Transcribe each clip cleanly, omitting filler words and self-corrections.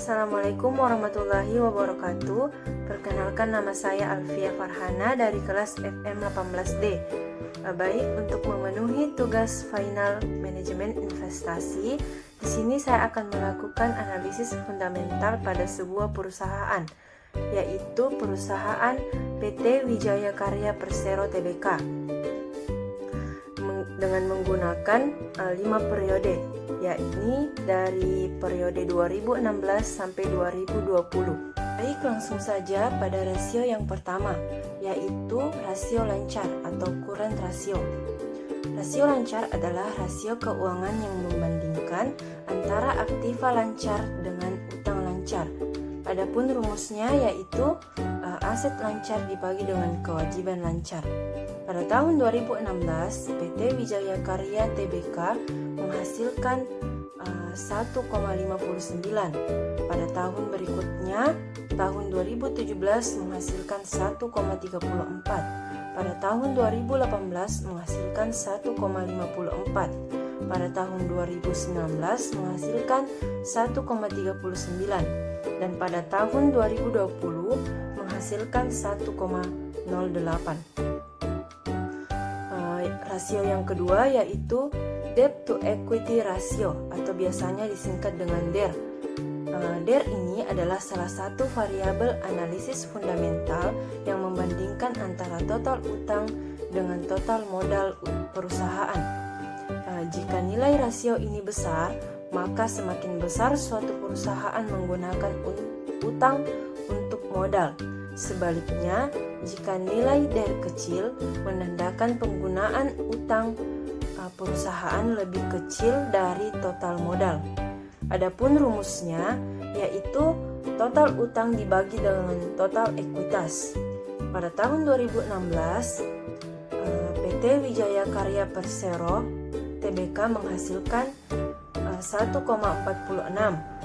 Assalamualaikum warahmatullahi wabarakatuh. Perkenalkan, nama saya Alfia Farhana dari kelas FM 18D. Baik, untuk memenuhi tugas final manajemen investasi, di sini saya akan melakukan analisis fundamental pada sebuah perusahaan, yaitu perusahaan PT Wijaya Karya Persero Tbk, dengan menggunakan 5 periode, yakni dari periode 2016 sampai 2020. Baik, langsung saja pada rasio yang pertama, yaitu rasio lancar atau current ratio. Rasio lancar adalah rasio keuangan yang membandingkan antara aktiva lancar dengan utang lancar. Adapun rumusnya yaitu aset lancar dibagi dengan kewajiban lancar. Pada tahun 2016, PT Wijaya Karya Tbk menghasilkan 1,59. Pada tahun berikutnya, tahun 2017 menghasilkan 1,34. Pada tahun 2018 menghasilkan 1,54. Pada tahun 2019 menghasilkan 1,39. Dan pada tahun 2020 menghasilkan 1,08. Rasio yang kedua yaitu debt to equity ratio atau biasanya disingkat dengan DER. DER ini adalah salah satu variabel analisis fundamental yang membandingkan antara total utang dengan total modal perusahaan. Jika nilai rasio ini besar, maka semakin besar suatu perusahaan menggunakan utang untuk modal. Sebaliknya, jika nilai DER kecil, menandakan penggunaan utang perusahaan lebih kecil dari total modal. Adapun rumusnya yaitu total utang dibagi dengan total ekuitas. Pada tahun 2016, PT Wijaya Karya Persero Tbk menghasilkan 1,46.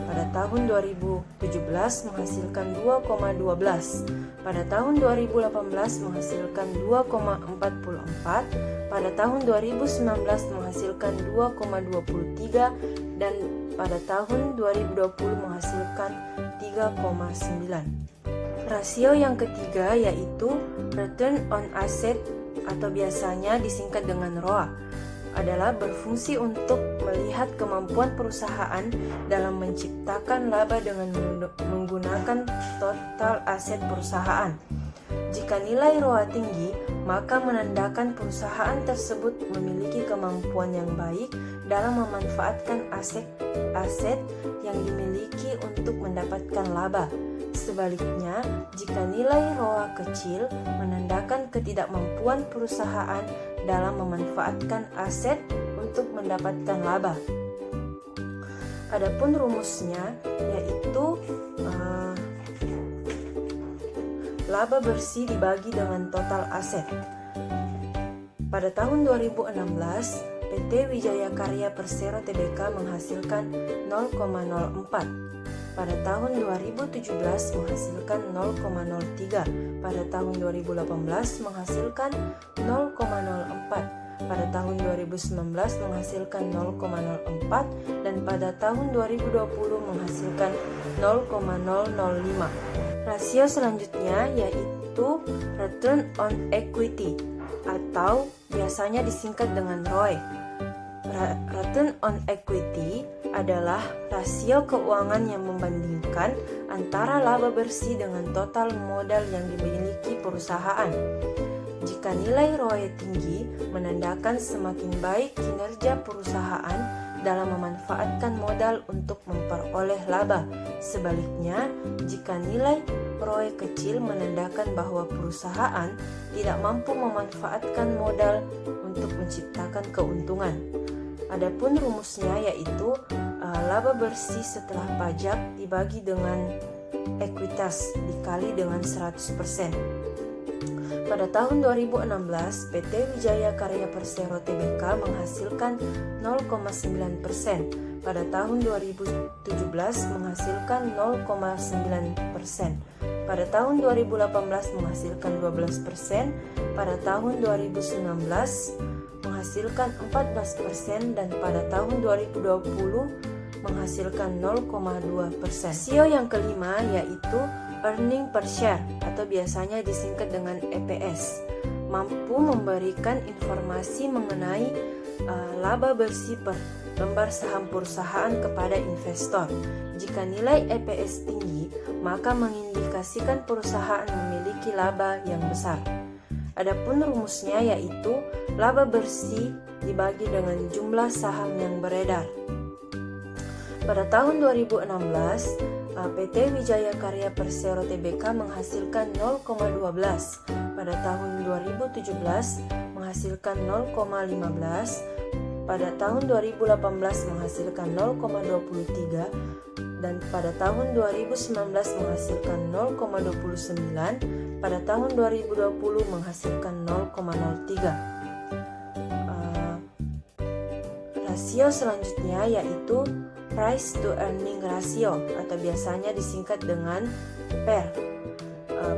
Pada tahun 2017 menghasilkan 2,12. Pada tahun 2018 menghasilkan 2,44. Pada tahun 2019 menghasilkan 2,23 dan pada tahun 2020 menghasilkan 3,9. Rasio yang ketiga yaitu return on asset atau biasanya disingkat dengan ROA, adalah berfungsi untuk melihat kemampuan perusahaan dalam menciptakan laba dengan menggunakan total aset perusahaan. Jika nilai ROA tinggi, maka menandakan perusahaan tersebut memiliki kemampuan yang baik dalam memanfaatkan aset yang dimiliki untuk mendapatkan laba. Sebaliknya, jika nilai ROA kecil, menandakan ketidakmampuan perusahaan dalam memanfaatkan aset untuk mendapatkan laba. Adapun rumusnya yaitu laba bersih dibagi dengan total aset. Pada tahun 2016, PT Wijaya Karya Persero Tbk menghasilkan 0,04. Pada tahun 2017 menghasilkan 0,03. Pada tahun 2018 menghasilkan 0,04. Pada tahun 2019 menghasilkan 0,04 dan pada tahun 2020 menghasilkan 0,005. Rasio selanjutnya yaitu return on equity atau biasanya disingkat dengan ROE. Return on equity adalah rasio keuangan yang membandingkan antara laba bersih dengan total modal yang dimiliki perusahaan. Jika nilai ROE tinggi, menandakan semakin baik kinerja perusahaan dalam memanfaatkan modal untuk memperoleh laba. Sebaliknya, jika nilai ROE kecil, menandakan bahwa perusahaan tidak mampu memanfaatkan modal untuk menciptakan keuntungan. Adapun rumusnya yaitu laba bersih setelah pajak dibagi dengan ekuitas dikali dengan 100%. Pada tahun 2016, PT Wijaya Karya Persero Tbk menghasilkan 0,9%. Pada tahun 2017 menghasilkan 0,9%. Pada tahun 2018 menghasilkan 12%. Pada tahun 2019 menghasilkan 14% dan pada tahun 2020 menghasilkan 0,2%. Rasio yang kelima yaitu earning per share atau biasanya disingkat dengan EPS, mampu memberikan informasi mengenai laba bersih per lembar saham perusahaan kepada investor. Jika nilai EPS tinggi, maka mengindikasikan perusahaan memiliki laba yang besar. Adapun rumusnya yaitu laba bersih dibagi dengan jumlah saham yang beredar. Pada tahun 2016, PT Wijaya Karya Persero Tbk menghasilkan 0,12. Pada tahun 2017 menghasilkan 0,15. Pada tahun 2018 menghasilkan 0,23 dan pada tahun 2019 menghasilkan 0,29, pada tahun 2020 menghasilkan 0,03. Rasio selanjutnya yaitu price to earning ratio atau biasanya disingkat dengan PER.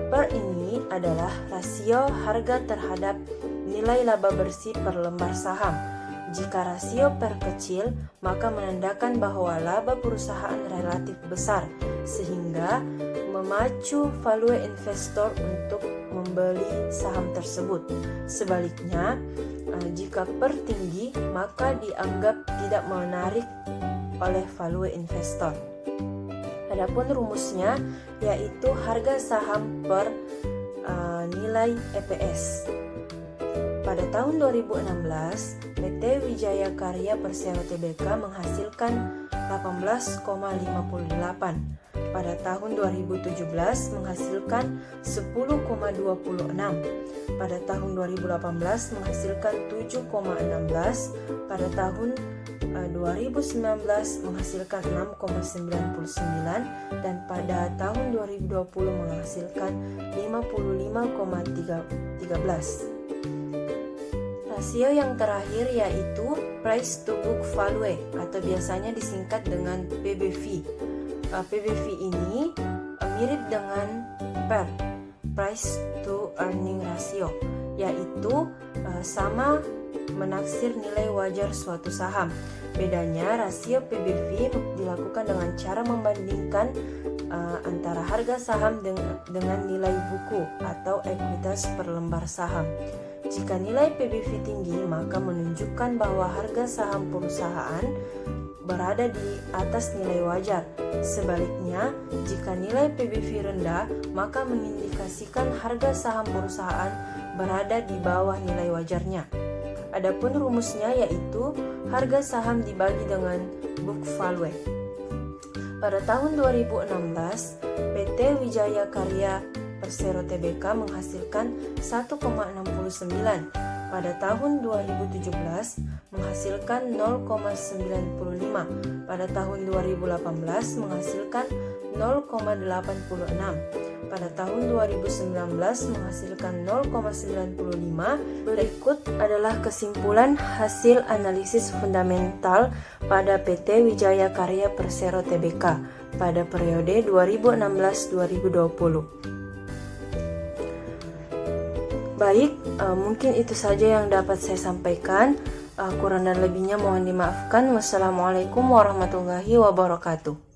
PER ini adalah rasio harga terhadap nilai laba bersih per lembar saham. Jika rasio PER kecil, maka menandakan bahwa laba perusahaan relatif besar, sehingga memacu value investor untuk membeli saham tersebut. Sebaliknya, jika PER tinggi, maka dianggap tidak menarik oleh value investor. Adapun rumusnya yaitu harga saham per nilai EPS. Pada tahun 2016, PT Wijaya Karya Persero Tbk menghasilkan 18,58. Pada tahun 2017 menghasilkan 10,26. Pada tahun 2018 menghasilkan 7,16. Pada tahun 2019 menghasilkan 6,99 dan pada tahun 2020 menghasilkan 55,13. Rasio yang terakhir yaitu price to book value atau biasanya disingkat dengan PBV. PBV ini mirip dengan PER, price to earning ratio, yaitu sama menaksir nilai wajar suatu saham. Bedanya rasio PBV dilakukan dengan cara membandingkan antara harga saham dengan nilai buku atau ekuitas per lembar saham. Jika nilai PBV tinggi, maka menunjukkan bahwa harga saham perusahaan berada di atas nilai wajar. Sebaliknya, jika nilai PBV rendah, maka mengindikasikan harga saham perusahaan berada di bawah nilai wajarnya. Adapun rumusnya yaitu harga saham dibagi dengan book value. Pada tahun 2016, PT Wijaya Karya Persero Tbk menghasilkan 1,69. Pada tahun 2017 menghasilkan 0,95. Pada tahun 2018 menghasilkan 0,86. Pada tahun 2019 menghasilkan 0,95. Berikut adalah kesimpulan hasil analisis fundamental pada PT Wijaya Karya Persero Tbk pada periode 2016-2020. Baik, mungkin itu saja yang dapat saya sampaikan. Kurang dan lebihnya mohon dimaafkan. Wassalamualaikum warahmatullahi wabarakatuh.